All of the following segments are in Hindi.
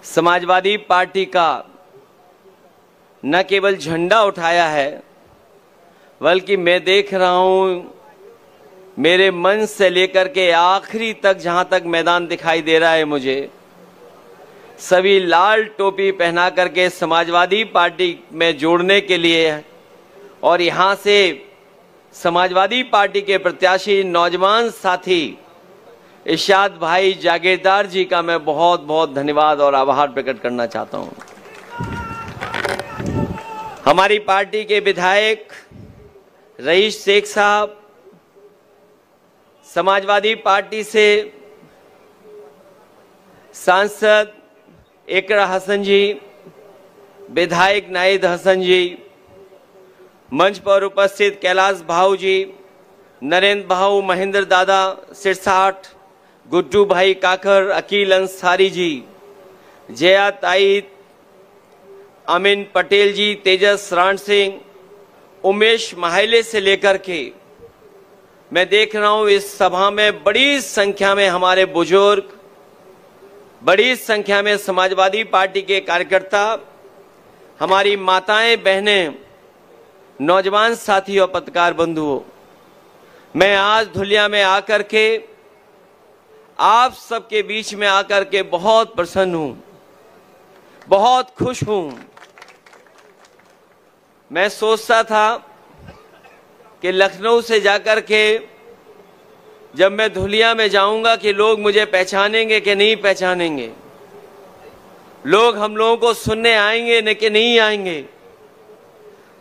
समाजवादी पार्टी का न केवल झंडा उठाया है, बल्कि मैं देख रहा हूं मेरे मंच से लेकर के आखिरी तक, जहां तक मैदान दिखाई दे रहा है मुझे, सभी लाल टोपी पहना करके समाजवादी पार्टी में जोड़ने के लिए, और यहां से समाजवादी पार्टी के प्रत्याशी नौजवान साथी इरशाद भाई जागीरदार जी का मैं बहुत बहुत धन्यवाद और आभार प्रकट करना चाहता हूं। हमारी पार्टी के विधायक रईस शेख साहब, समाजवादी पार्टी से सांसद इकरा हसन जी, विधायक नाहिद हसन जी, मंच पर उपस्थित कैलाश भाऊ जी, नरेंद्र भाऊ, महेंद्र दादा सिरसाठ, गुड्डू भाई काकर, अकील अंसारी जी, जया ताई, अमीन पटेल जी, तेजस राण सिंह, उमेश माहिले से लेकर के मैं देख रहा हूं इस सभा में बड़ी संख्या में हमारे बुजुर्ग, बड़ी संख्या में समाजवादी पार्टी के कार्यकर्ता, हमारी माताएं, बहनें, नौजवान साथी और पत्रकार बंधुओं, मैं आज धुलिया में आकर के आप सबके बीच में आकर के बहुत प्रसन्न हूं, बहुत खुश हूं। मैं सोचता था कि लखनऊ से जाकर के जब मैं धुलिया में जाऊंगा कि लोग मुझे पहचानेंगे कि नहीं पहचानेंगे, लोग हम लोगों को सुनने आएंगे न कि नहीं आएंगे।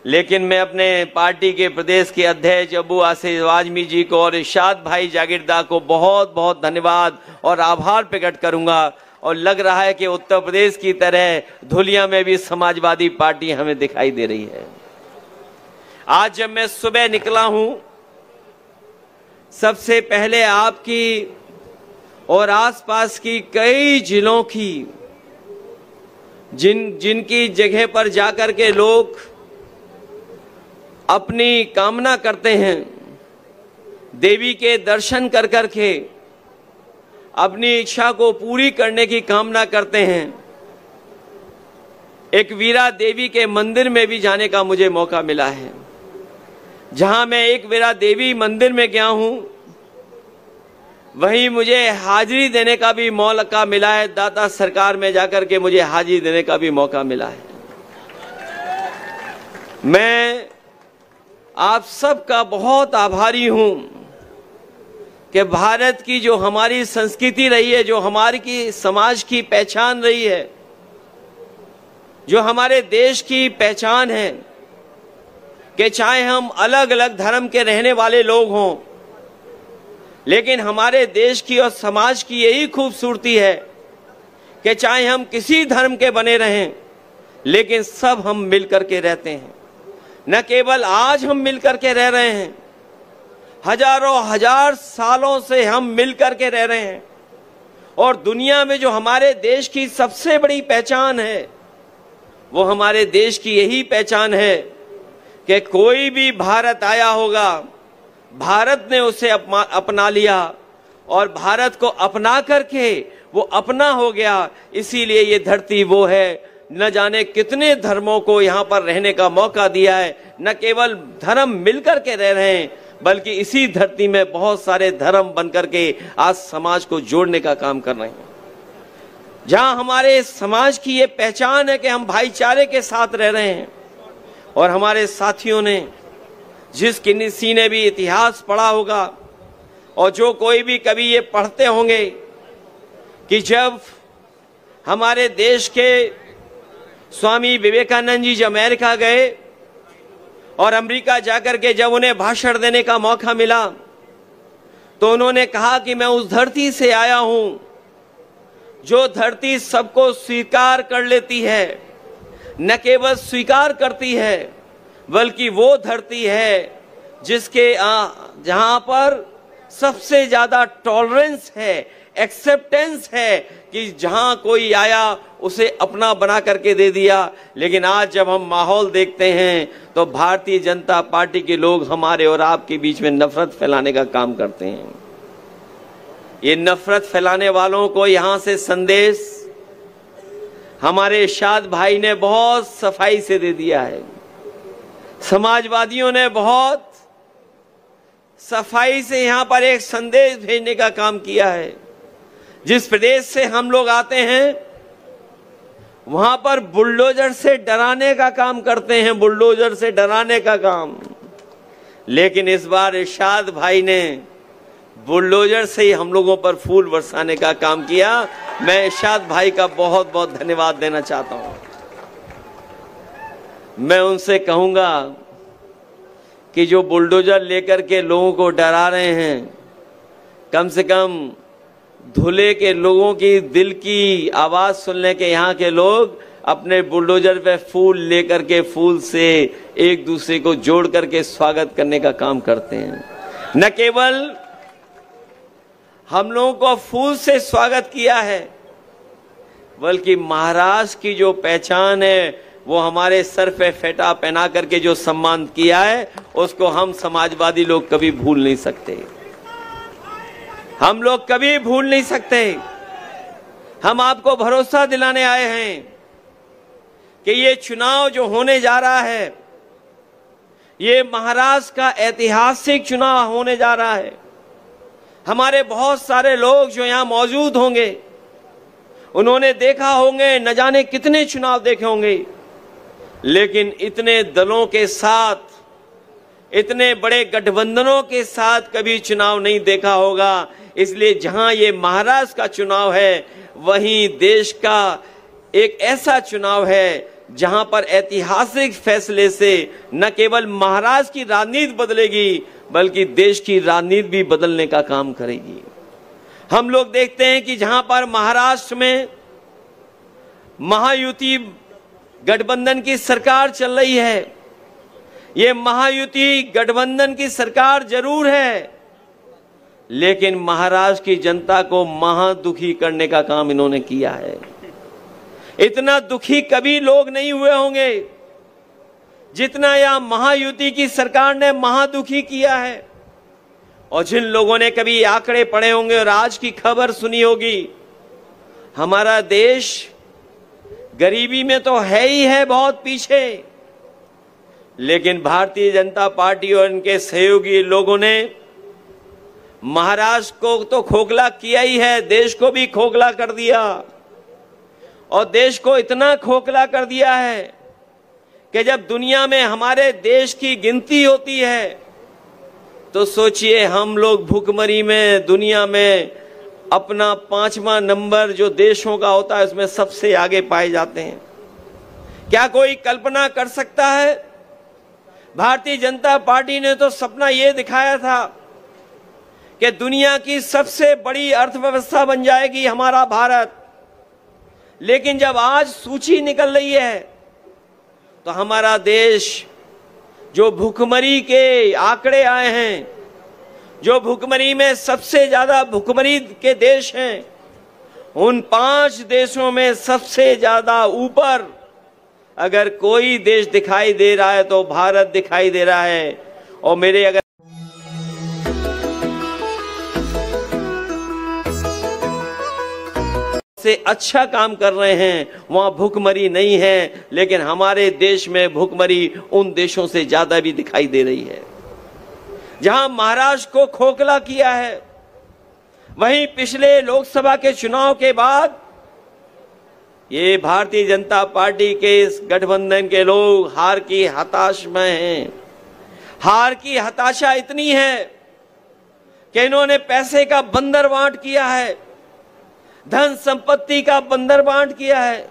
लेकिन मैं अपने पार्टी के प्रदेश के अध्यक्ष अबू आसिफ आजमी जी को और इरशाद भाई जागीरदार को बहुत बहुत धन्यवाद और आभार प्रकट करूंगा। और लग रहा है कि उत्तर प्रदेश की तरह धुलिया में भी समाजवादी पार्टी हमें दिखाई दे रही है। आज जब मैं सुबह निकला हूं, सबसे पहले आपकी और आसपास की कई जिलों की जिनकी जगह पर जाकर के लोग अपनी कामना करते हैं, देवी के दर्शन कर करके अपनी इच्छा को पूरी करने की कामना करते हैं, एक वीरा देवी के मंदिर में भी जाने का मुझे मौका मिला है। जहां मैं एक वीरा देवी मंदिर में गया हूं, वहीं मुझे हाजिरी देने का भी मौका मिला है। दाता सरकार में जाकर के मुझे हाजिरी देने का भी मौका मिला है। मैं आप सबका बहुत आभारी हूं कि भारत की जो हमारी संस्कृति रही है, जो हमारी की समाज की पहचान रही है, जो हमारे देश की पहचान है, कि चाहे हम अलग अलग धर्म के रहने वाले लोग हों, लेकिन हमारे देश की और समाज की यही खूबसूरती है कि चाहे हम किसी धर्म के बने रहें, लेकिन सब हम मिलकर के रहते हैं। न केवल आज हम मिलकर के रह रहे हैं, हजारों हजार सालों से हम मिलकर के रह रहे हैं। और दुनिया में जो हमारे देश की सबसे बड़ी पहचान है, वो हमारे देश की यही पहचान है कि कोई भी भारत आया होगा, भारत ने उसे अपना लिया और भारत को अपना करके वो अपना हो गया। इसीलिए ये धरती वो है, न जाने कितने धर्मों को यहाँ पर रहने का मौका दिया है। न केवल धर्म मिलकर के रह रहे हैं, बल्कि इसी धरती में बहुत सारे धर्म बनकर के आज समाज को जोड़ने का काम कर रहे हैं। जहां हमारे समाज की ये पहचान है कि हम भाईचारे के साथ रह रहे हैं। और हमारे साथियों ने, जिस किसी ने भी इतिहास पढ़ा होगा और जो कोई भी कभी ये पढ़ते होंगे कि जब हमारे देश के स्वामी विवेकानंद जी जब अमेरिका गए और अमेरिका जाकर के जब उन्हें भाषण देने का मौका मिला, तो उन्होंने कहा कि मैं उस धरती से आया हूं जो धरती सबको स्वीकार कर लेती है, न केवल स्वीकार करती है, बल्कि वो धरती है जिसके जहां पर सबसे ज्यादा टॉलरेंस है, एक्सेप्टेंस है, कि जहां कोई आया उसे अपना बना करके दे दिया। लेकिन आज जब हम माहौल देखते हैं तो भारतीय जनता पार्टी के लोग हमारे और आपके बीच में नफरत फैलाने का काम करते हैं। ये नफरत फैलाने वालों को यहां से संदेश हमारे इरशाद भाई ने बहुत सफाई से दे दिया है। समाजवादियों ने बहुत सफाई से यहां पर एक संदेश भेजने का काम किया है। जिस प्रदेश से हम लोग आते हैं वहां पर बुलडोजर से डराने का काम करते हैं, बुलडोजर से डराने का काम। लेकिन इस बार इरशाद भाई ने बुलडोजर से ही हम लोगों पर फूल बरसाने का काम किया। मैं इरशाद भाई का बहुत बहुत धन्यवाद देना चाहता हूं। मैं उनसे कहूंगा कि जो बुलडोजर लेकर के लोगों को डरा रहे हैं, कम से कम धुले के लोगों की दिल की आवाज सुनने के यहाँ के लोग अपने बुलडोजर पे फूल लेकर के फूल से एक दूसरे को जोड़ करके स्वागत करने का काम करते हैं। न केवल हम लोगों को फूल से स्वागत किया है, बल्कि महाराष्ट्र की जो पहचान है वो हमारे सर पे फेटा पहना करके जो सम्मान किया है, उसको हम समाजवादी लोग कभी भूल नहीं सकते। हम लोग कभी भूल नहीं सकते। हम आपको भरोसा दिलाने आए हैं कि ये चुनाव जो होने जा रहा है, ये महाराष्ट्र का ऐतिहासिक चुनाव होने जा रहा है। हमारे बहुत सारे लोग जो यहां मौजूद होंगे, उन्होंने देखा होंगे, न जाने कितने चुनाव देखे होंगे, लेकिन इतने दलों के साथ, इतने बड़े गठबंधनों के साथ कभी चुनाव नहीं देखा होगा। इसलिए जहां ये महाराष्ट्र का चुनाव है, वहीं देश का एक ऐसा चुनाव है जहां पर ऐतिहासिक फैसले से न केवल महाराष्ट्र की राजनीति बदलेगी, बल्कि देश की राजनीति भी बदलने का काम करेगी। हम लोग देखते हैं कि जहां पर महाराष्ट्र में महायुति गठबंधन की सरकार चल रही है, ये महायुति गठबंधन की सरकार जरूर है, लेकिन महाराष्ट्र की जनता को महादुखी करने का काम इन्होंने किया है। इतना दुखी कभी लोग नहीं हुए होंगे जितना यह महायुति की सरकार ने महादुखी किया है। और जिन लोगों ने कभी आंकड़े पढ़े होंगे और आज की खबर सुनी होगी, हमारा देश गरीबी में तो है ही है बहुत पीछे, लेकिन भारतीय जनता पार्टी और इनके सहयोगी लोगों ने महाराष्ट्र को तो खोखला किया ही है, देश को भी खोखला कर दिया। और देश को इतना खोखला कर दिया है कि जब दुनिया में हमारे देश की गिनती होती है, तो सोचिए हम लोग भुखमरी में दुनिया में अपना 5वां नंबर जो देशों का होता है उसमें सबसे आगे पाए जाते हैं। क्या कोई कल्पना कर सकता है? भारतीय जनता पार्टी ने तो सपना यह दिखाया था कि दुनिया की सबसे बड़ी अर्थव्यवस्था बन जाएगी हमारा भारत, लेकिन जब आज सूची निकल रही है तो हमारा देश जो भुखमरी के आंकड़े आए हैं, जो भुखमरी में सबसे ज्यादा भुखमरी के देश हैं, उन 5 देशों में सबसे ज्यादा ऊपर अगर कोई देश दिखाई दे रहा है तो भारत दिखाई दे रहा है। और मेरे अगर से अच्छा काम कर रहे हैं, वहां भुखमरी नहीं है, लेकिन हमारे देश में भुखमरी उन देशों से ज्यादा भी दिखाई दे रही है। जहां महाराष्ट्र को खोखला किया है, वहीं पिछले लोकसभा के चुनाव के बाद ये भारतीय जनता पार्टी के इस गठबंधन के लोग हार की हताश में हैं। हार की हताशा इतनी है कि इन्होंने पैसे का बंदर बांट किया है, धन संपत्ति का बंदर बांट किया है।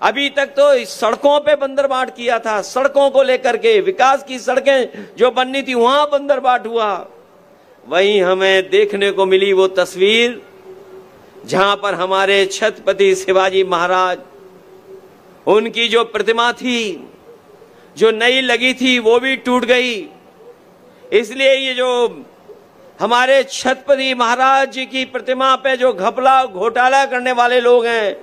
अभी तक तो सड़कों पे बंदर बांट किया था, सड़कों को लेकर के, विकास की सड़कें जो बननी थी वहां बंदर बांट हुआ। वहीं हमें देखने को मिली वो तस्वीर जहां पर हमारे छत्रपति शिवाजी महाराज, उनकी जो प्रतिमा थी, जो नई लगी थी, वो भी टूट गई। इसलिए ये जो हमारे छत्रपति महाराज जी की प्रतिमा पे जो घपला घोटाला करने वाले लोग हैं,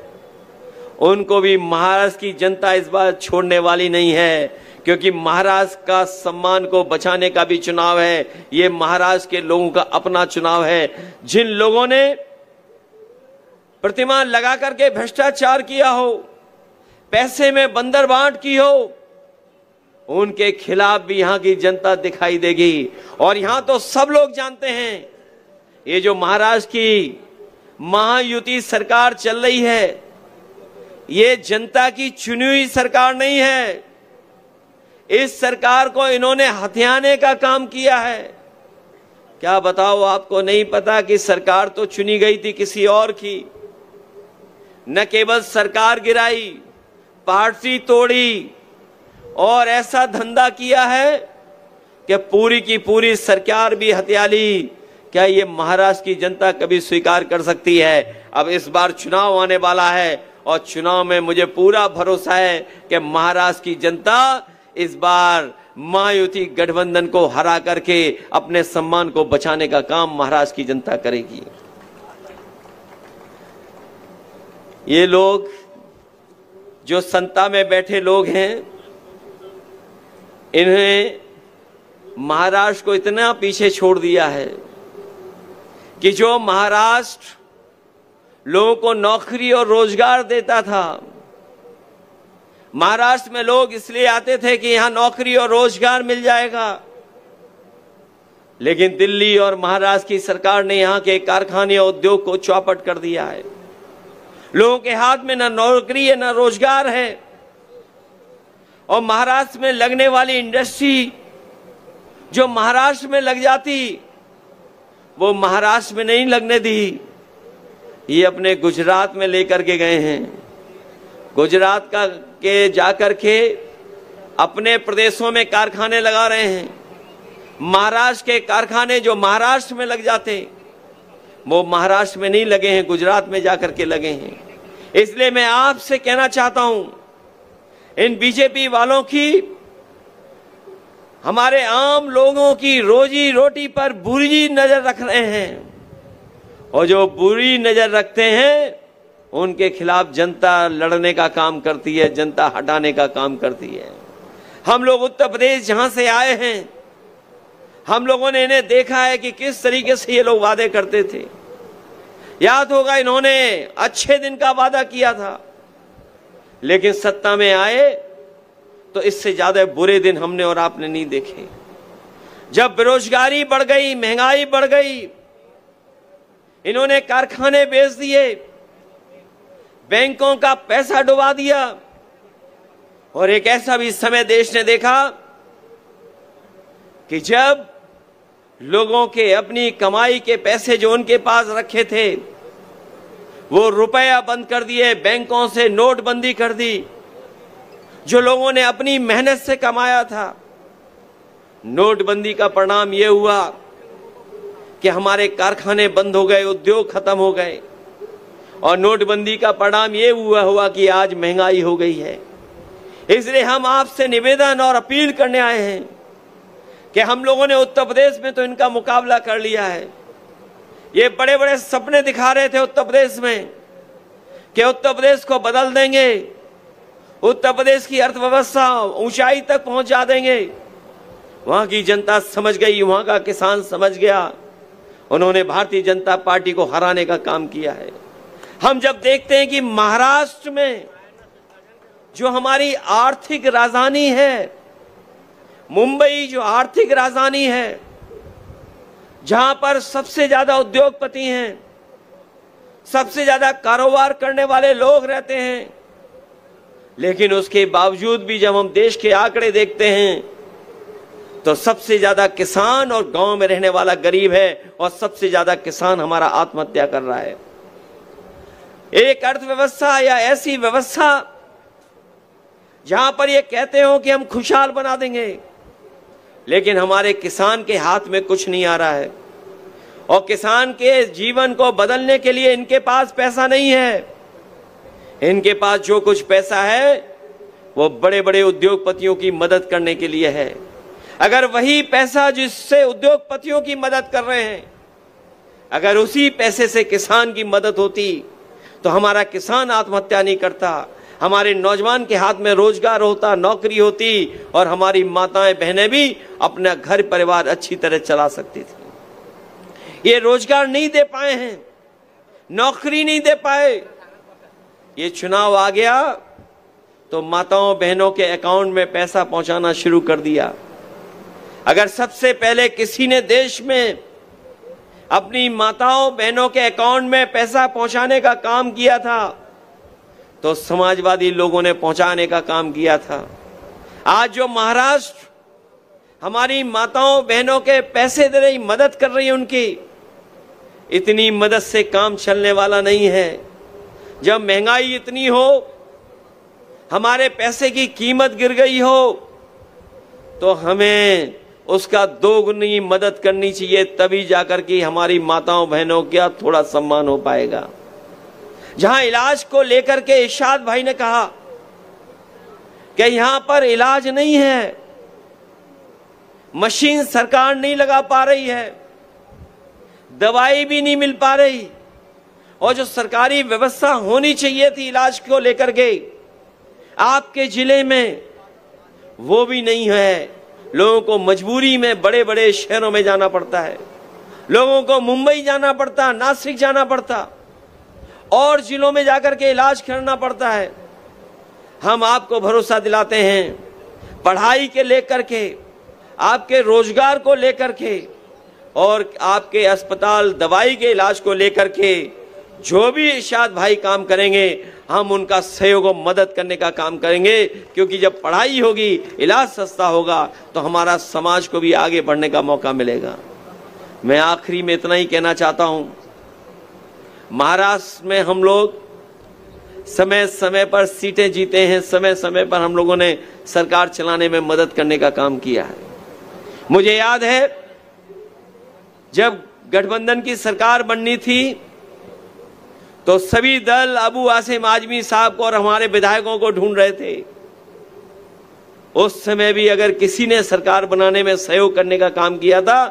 उनको भी महाराष्ट्र की जनता इस बार छोड़ने वाली नहीं है, क्योंकि महाराष्ट्र का सम्मान को बचाने का भी चुनाव है। ये महाराष्ट्र के लोगों का अपना चुनाव है। जिन लोगों ने प्रतिमा लगा करके भ्रष्टाचार किया हो, पैसे में बंदरबांट की हो, उनके खिलाफ भी यहां की जनता दिखाई देगी। और यहां तो सब लोग जानते हैं, ये जो महाराष्ट्र की महायुति सरकार चल रही है, ये जनता की चुनी हुई सरकार नहीं है। इस सरकार को इन्होंने हथियाने का काम किया है। क्या बताओ, आपको नहीं पता कि सरकार तो चुनी गई थी किसी और की। न केवल सरकार गिराई, पार्टी तोड़ी और ऐसा धंधा किया है कि पूरी की पूरी सरकार भी हत्या ली। क्या ये महाराष्ट्र की जनता कभी स्वीकार कर सकती है? अब इस बार चुनाव आने वाला है और चुनाव में मुझे पूरा भरोसा है कि महाराष्ट्र की जनता इस बार महायुति गठबंधन को हरा करके अपने सम्मान को बचाने का काम महाराष्ट्र की जनता करेगी। ये लोग जो सत्ता में बैठे लोग हैं, इन्हें महाराष्ट्र को इतना पीछे छोड़ दिया है कि जो महाराष्ट्र लोगों को नौकरी और रोजगार देता था, महाराष्ट्र में लोग इसलिए आते थे कि यहां नौकरी और रोजगार मिल जाएगा, लेकिन दिल्ली और महाराष्ट्र की सरकार ने यहां के कारखाने और उद्योग को चौपट कर दिया है। लोगों के हाथ में न नौकरी है न रोजगार है। और महाराष्ट्र में लगने वाली इंडस्ट्री जो महाराष्ट्र में लग जाती, वो महाराष्ट्र में नहीं लगने दी, ये अपने गुजरात में लेकर के गए हैं। गुजरात का के जाकर के अपने प्रदेशों में कारखाने लगा रहे हैं। महाराष्ट्र के कारखाने जो महाराष्ट्र में लग जाते, वो महाराष्ट्र में नहीं लगे हैं, गुजरात में जाकर के लगे हैं। इसलिए मैं आपसे कहना चाहता हूं, इन बीजेपी वालों की हमारे आम लोगों की रोजी रोटी पर बुरी नजर रख रहे हैं, और जो बुरी नजर रखते हैं उनके खिलाफ जनता लड़ने का काम करती है, जनता हटाने का काम करती है। हम लोग उत्तर प्रदेश जहां से आए हैं, हम लोगों ने इन्हें देखा है कि किस तरीके से ये लोग वादे करते थे। याद होगा, इन्होंने अच्छे दिन का वादा किया था, लेकिन सत्ता में आए तो इससे ज्यादा बुरे दिन हमने और आपने नहीं देखे। जब बेरोजगारी बढ़ गई, महंगाई बढ़ गई, इन्होंने कारखाने बेच दिए, बैंकों का पैसा डुबा दिया, और एक ऐसा भी समय देश ने देखा कि जब लोगों के अपनी कमाई के पैसे जो उनके पास रखे थे, वो रुपया बंद कर दिए, बैंकों से नोटबंदी कर दी। जो लोगों ने अपनी मेहनत से कमाया था, नोटबंदी का परिणाम ये हुआ कि हमारे कारखाने बंद हो गए, उद्योग खत्म हो गए, और नोटबंदी का परिणाम ये हुआ कि आज महंगाई हो गई है। इसलिए हम आपसे निवेदन और अपील करने आए हैं कि हम लोगों ने उत्तर प्रदेश में तो इनका मुकाबला कर लिया है। ये बड़े बड़े सपने दिखा रहे थे उत्तर प्रदेश में कि उत्तर प्रदेश को बदल देंगे, उत्तर प्रदेश की अर्थव्यवस्था ऊंचाई तक पहुंचा देंगे। वहां की जनता समझ गई, वहां का किसान समझ गया, उन्होंने भारतीय जनता पार्टी को हराने का काम किया है। हम जब देखते हैं कि महाराष्ट्र में जो हमारी आर्थिक राजधानी है, मुंबई जो आर्थिक राजधानी है, जहां पर सबसे ज्यादा उद्योगपति हैं, सबसे ज्यादा कारोबार करने वाले लोग रहते हैं, लेकिन उसके बावजूद भी जब हम देश के आंकड़े देखते हैं तो सबसे ज्यादा किसान और गांव में रहने वाला गरीब है, और सबसे ज्यादा किसान हमारा आत्महत्या कर रहा है। एक अर्थव्यवस्था या ऐसी व्यवस्था जहां पर ये कहते हो कि हम खुशहाल बना देंगे, लेकिन हमारे किसान के हाथ में कुछ नहीं आ रहा है, और किसान के जीवन को बदलने के लिए इनके पास पैसा नहीं है। इनके पास जो कुछ पैसा है वो बड़े बड़े उद्योगपतियों की मदद करने के लिए है। अगर वही पैसा जिससे उद्योगपतियों की मदद कर रहे हैं, अगर उसी पैसे से किसान की मदद होती तो हमारा किसान आत्महत्या नहीं करता। हमारे नौजवान के हाथ में रोजगार होता, नौकरी होती और हमारी माताएं बहनें भी अपना घर परिवार अच्छी तरह चला सकती थी। ये रोजगार नहीं दे पाए हैं, नौकरी नहीं दे पाए। ये चुनाव आ गया तो माताओं बहनों के अकाउंट में पैसा पहुंचाना शुरू कर दिया। अगर सबसे पहले किसी ने देश में अपनी माताओं बहनों के अकाउंट में पैसा पहुंचाने का काम किया था तो समाजवादी लोगों ने पहुंचाने का काम किया था। आज जो महाराष्ट्र हमारी माताओं बहनों के पैसे दे रही, मदद कर रही है, उनकी इतनी मदद से काम चलने वाला नहीं है। जब महंगाई इतनी हो, हमारे पैसे की कीमत गिर गई हो, तो हमें उसका दोगुनी मदद करनी चाहिए, तभी जाकर के हमारी माताओं बहनों का थोड़ा सम्मान हो पाएगा। जहां इलाज को लेकर के इरशाद भाई ने कहा कि यहां पर इलाज नहीं है, मशीन सरकार नहीं लगा पा रही है, दवाई भी नहीं मिल पा रही, और जो सरकारी व्यवस्था होनी चाहिए थी इलाज को लेकर के आपके जिले में, वो भी नहीं है। लोगों को मजबूरी में बड़े बड़े शहरों में जाना पड़ता है, लोगों को मुंबई जाना पड़ता, नासिक जाना पड़ता, और जिलों में जाकर के इलाज करना पड़ता है। हम आपको भरोसा दिलाते हैं, पढ़ाई के लेकर के, आपके रोजगार को लेकर के और आपके अस्पताल दवाई के इलाज को लेकर के जो भी इरशाद भाई काम करेंगे, हम उनका सहयोग और मदद करने का काम करेंगे। क्योंकि जब पढ़ाई होगी, इलाज सस्ता होगा, तो हमारा समाज को भी आगे बढ़ने का मौका मिलेगा। मैं आखिरी में इतना ही कहना चाहता हूं, महाराष्ट्र में हम लोग समय समय पर सीटें जीते हैं, समय समय पर हम लोगों ने सरकार चलाने में मदद करने का काम किया है। मुझे याद है जब गठबंधन की सरकार बननी थी तो सभी दल अबू आसिम आजमी साहब को और हमारे विधायकों को ढूंढ रहे थे। उस समय भी अगर किसी ने सरकार बनाने में सहयोग करने का काम किया था,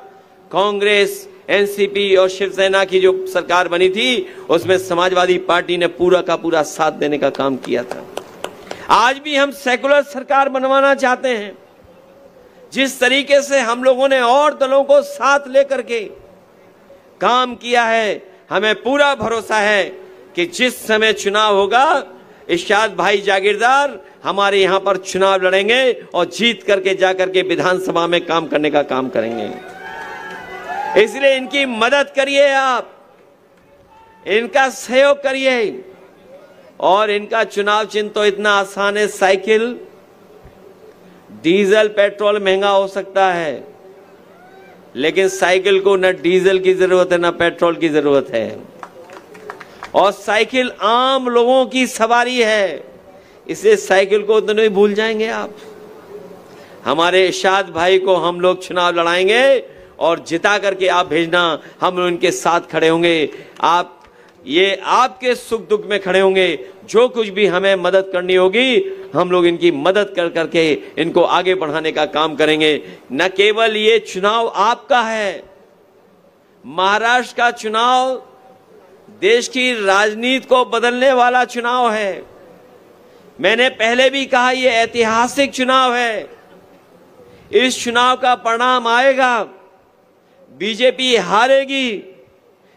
कांग्रेस, एनसीपी और शिवसेना की जो सरकार बनी थी, उसमें समाजवादी पार्टी ने पूरा का पूरा साथ देने का काम किया था। आज भी हम सेकुलर सरकार बनवाना चाहते हैं। जिस तरीके से हम लोगों ने और दलों को साथ लेकर के काम किया है, हमें पूरा भरोसा है कि जिस समय चुनाव होगा, इरशाद भाई जागीरदार हमारे यहां पर चुनाव लड़ेंगे और जीत करके जाकर के विधानसभा में काम करने का काम करेंगे। इसलिए इनकी मदद करिए, आप इनका सहयोग करिए। और इनका चुनाव चिन्ह तो इतना आसान है, साइकिल। डीजल पेट्रोल महंगा हो सकता है, लेकिन साइकिल को न डीजल की जरूरत है न पेट्रोल की जरूरत है, और साइकिल आम लोगों की सवारी है। इसलिए साइकिल को तो नहीं भूल जाएंगे आप। हमारे इरशाद भाई को हम लोग चुनाव लड़ाएंगे और जिता करके आप भेजना, हम उनके साथ खड़े होंगे। आप ये आपके सुख दुख में खड़े होंगे। जो कुछ भी हमें मदद करनी होगी, हम लोग इनकी मदद कर करके इनको आगे बढ़ाने का काम करेंगे। न केवल ये चुनाव आपका है, महाराष्ट्र का चुनाव देश की राजनीति को बदलने वाला चुनाव है। मैंने पहले भी कहा, ये ऐतिहासिक चुनाव है। इस चुनाव का परिणाम आएगा, बीजेपी हारेगी,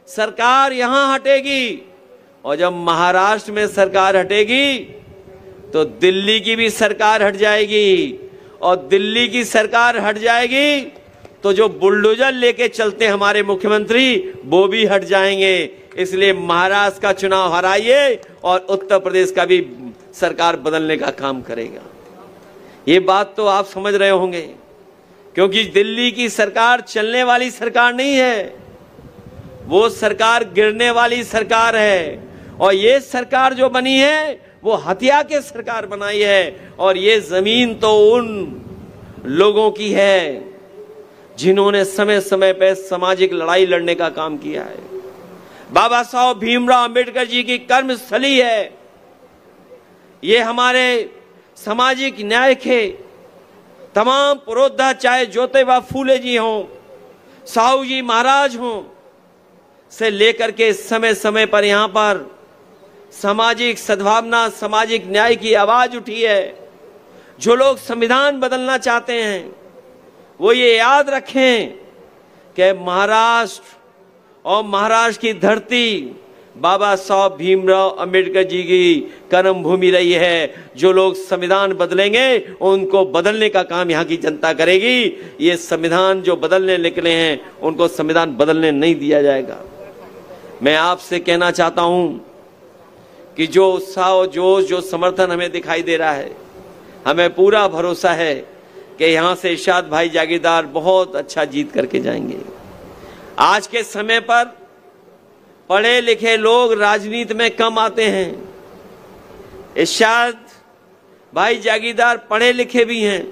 सरकार यहां हटेगी, और जब महाराष्ट्र में सरकार हटेगी तो दिल्ली की भी सरकार हट जाएगी, और दिल्ली की सरकार हट जाएगी तो जो बुलडोजर लेके चलते हमारे मुख्यमंत्री, वो भी हट जाएंगे। इसलिए महाराष्ट्र का चुनाव हराइए और उत्तर प्रदेश का भी सरकार बदलने का काम करेगा। ये बात तो आप समझ रहे होंगे, क्योंकि दिल्ली की सरकार चलने वाली सरकार नहीं है, वो सरकार गिरने वाली सरकार है। और ये सरकार जो बनी है वो हत्या के सरकार बनाई है, और ये जमीन तो उन लोगों की है जिन्होंने समय समय पर सामाजिक लड़ाई लड़ने का काम किया है। बाबा साहब भीमराव अंबेडकर जी की कर्मस्थली है ये। हमारे सामाजिक न्याय के तमाम पुरोधा, चाहे ज्योतिबा फूले जी हों, साहू जी महाराज हों, से लेकर के समय समय पर यहां पर सामाजिक सद्भावना, सामाजिक न्याय की आवाज उठी है। जो लोग संविधान बदलना चाहते हैं वो ये याद रखें कि महाराष्ट्र और महाराष्ट्र की धरती बाबा साहब भीमराव अंबेडकर जी की कर्म भूमि रही है। जो लोग संविधान बदलेंगे उनको बदलने का काम यहाँ की जनता करेगी। ये संविधान जो बदलने निकले हैं उनको संविधान बदलने नहीं दिया जाएगा। मैं आपसे कहना चाहता हूं कि जो उत्साह और जोश, जो समर्थन हमें दिखाई दे रहा है, हमें पूरा भरोसा है कि यहां से इरशाद भाई जागीरदार बहुत अच्छा जीत करके जाएंगे। आज के समय पर पढ़े लिखे लोग राजनीति में कम आते हैं। इरशाद भाई जागीरदार पढ़े लिखे भी हैं।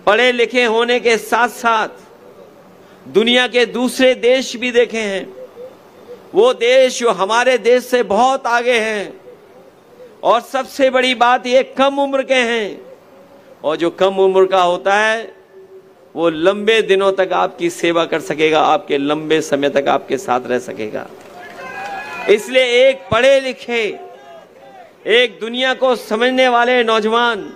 पढ़े लिखे होने के साथ साथ दुनिया के दूसरे देश भी देखे हैं। वो देश जो हमारे देश से बहुत आगे हैं, और सबसे बड़ी बात ये कम उम्र के हैं। और जो कम उम्र का होता है वो लंबे दिनों तक आपकी सेवा कर सकेगा, आपके लंबे समय तक आपके साथ रह सकेगा। इसलिए एक पढ़े लिखे, एक दुनिया को समझने वाले नौजवान,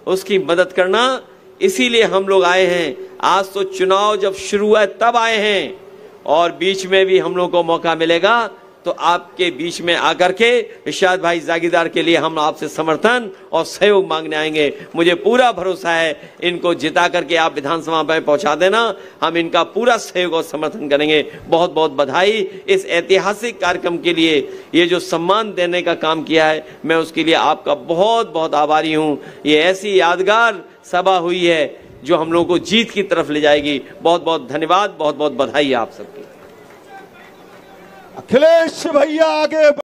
उसकी मदद करना, इसीलिए हम लोग आए हैं। आज तो चुनाव जब शुरू हुआ तब आए हैं, और बीच में भी हम लोग को मौका मिलेगा तो आपके बीच में आकर के इरशाद भाई जागीरदार के लिए हम आपसे समर्थन और सहयोग मांगने आएंगे। मुझे पूरा भरोसा है इनको जिता करके आप विधानसभा में पहुंचा देना, हम इनका पूरा सहयोग और समर्थन करेंगे। बहुत बहुत बधाई इस ऐतिहासिक कार्यक्रम के लिए। ये जो सम्मान देने का काम किया है, मैं उसके लिए आपका बहुत बहुत आभारी हूँ। ये ऐसी यादगार सभा हुई है जो हम लोगों को जीत की तरफ ले जाएगी। बहुत बहुत धन्यवाद, बहुत बहुत बधाई आप सबकी। अखिलेश भैया आगे